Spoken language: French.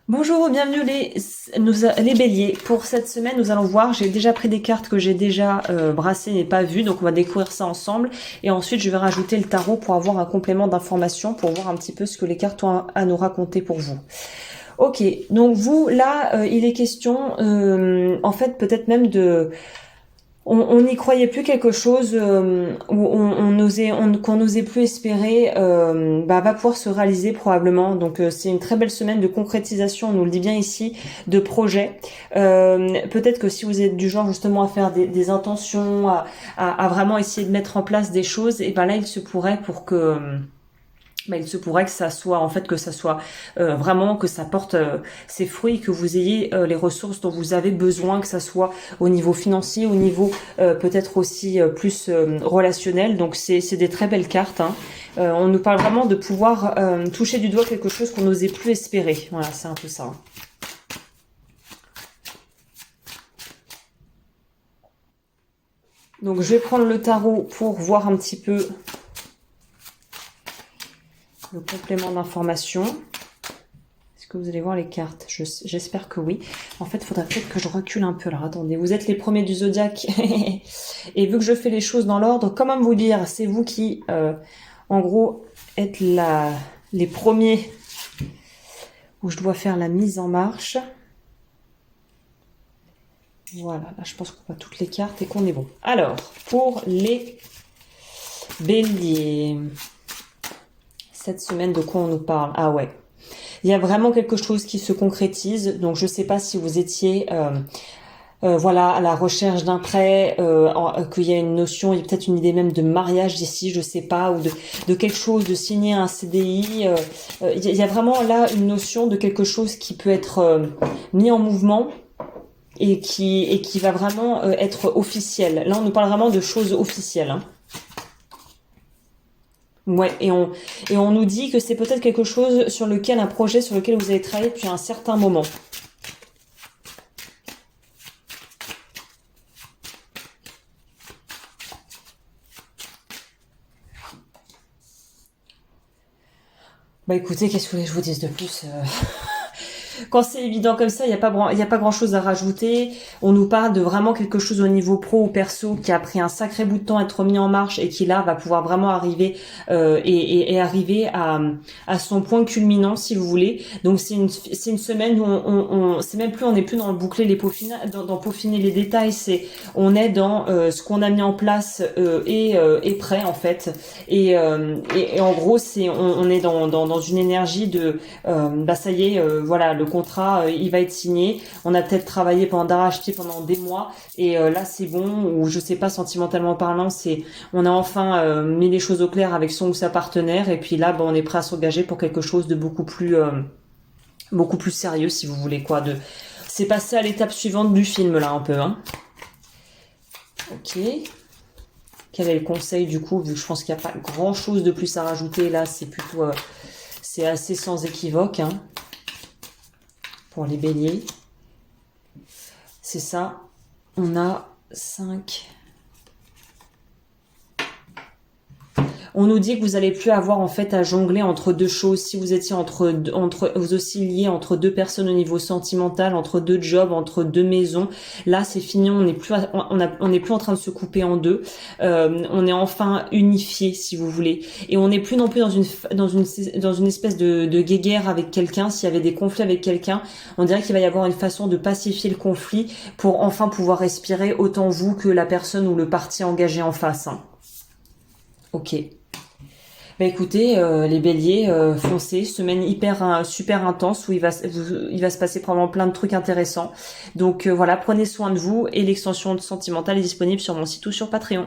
Bonjour, bienvenue les béliers. Pour cette semaine, nous allons voir, j'ai déjà pris des cartes que j'ai déjà brassées mais pas vues, donc on va découvrir ça ensemble. Et ensuite, je vais rajouter le tarot pour avoir un complément d'information, pour voir un petit peu ce que les cartes ont à nous raconter pour vous. Ok, donc vous, là, il est question, en fait, peut-être même de on n'y croyait plus quelque chose où qu'on n'osait plus espérer va pouvoir se réaliser probablement. Donc c'est une très belle semaine de concrétisation, on nous le dit bien ici, de projets. Peut-être que si vous êtes du genre justement à faire des intentions, à vraiment essayer de mettre en place des choses, et ben là il se pourrait pour que il se pourrait que ça soit vraiment que ça porte ses fruits, que vous ayez les ressources dont vous avez besoin, que ça soit au niveau financier, au niveau peut-être aussi plus relationnel. Donc c'est des très belles cartes. Hein. On nous parle vraiment de pouvoir toucher du doigt quelque chose qu'on n'osait plus espérer. Voilà, c'est un peu ça. Hein. Donc je vais prendre le tarot pour voir un petit peu le complément d'information. Est-ce que vous allez voir les cartes? J'espère que oui. En fait, il faudrait peut-être que je recule un peu. Alors, attendez, vous êtes les premiers du zodiaque. Et vu que je fais les choses dans l'ordre, comment vous dire, c'est vous qui, en gros, êtes les premiers où je dois faire la mise en marche. Voilà, là, je pense qu'on voit toutes les cartes et qu'on est bon. Alors, pour les béliers, cette semaine, de quoi on nous parle? Ah ouais. Il y a vraiment quelque chose qui se concrétise. Donc, je ne sais pas si vous étiez voilà, à la recherche d'un prêt, qu'il y a une notion, il y a peut-être une idée même de mariage d'ici, je sais pas, ou de quelque chose, de signer un CDI. Il y a vraiment là une notion de quelque chose qui peut être mis en mouvement et qui va vraiment être officiel. Là, on nous parle vraiment de choses officielles. Hein. Ouais, et on nous dit que c'est peut-être quelque chose sur lequel, un projet sur lequel vous avez travaillé depuis un certain moment. Bah écoutez, qu'est-ce que vous voulez que je vous dise de plus Quand c'est évident comme ça, il y a pas grand chose à rajouter. On nous parle de vraiment quelque chose au niveau pro ou perso qui a pris un sacré bout de temps à être mis en marche et qui là va pouvoir vraiment arriver et arriver à son point culminant, si vous voulez. Donc c'est une semaine où c'est même plus, on n'est plus dans le boucler les peaufiner, dans peaufiner les détails. On est dans ce qu'on a mis en place et prêt en fait. Et en gros on est dans une énergie de ça y est, voilà, le contrat il va être signé. On a peut-être travaillé d'arrache-pied pendant des mois et là c'est bon. Ou je sais pas, sentimentalement parlant, on a enfin mis les choses au clair avec son ou sa partenaire et puis là on est prêt à s'engager pour quelque chose de beaucoup plus sérieux, si vous voulez quoi. C'est passé à l'étape suivante du film là un peu. Hein. Ok. Quel est le conseil du coup, vu que je pense qu'il n'y a pas grand chose de plus à rajouter là, c'est plutôt c'est assez sans équivoque. Hein. Pour les béliers. C'est ça. On a 5. On nous dit que vous allez plus avoir en fait à jongler entre deux choses. Si vous étiez vous oscilliez entre deux personnes au niveau sentimental, entre deux jobs, entre deux maisons, là c'est fini. On n'est plus on n'est plus en train de se couper en deux. On est enfin unifié, si vous voulez. Et on n'est plus non plus dans une espèce de guéguerre avec quelqu'un. S'il y avait des conflits avec quelqu'un, on dirait qu'il va y avoir une façon de pacifier le conflit pour enfin pouvoir respirer, autant vous que la personne ou le parti engagé en face. Hein. Ok. Bah écoutez, les béliers, foncez, semaine super intense où il va se passer probablement plein de trucs intéressants. Donc voilà, prenez soin de vous et l'extension sentimentale est disponible sur mon site ou sur Patreon.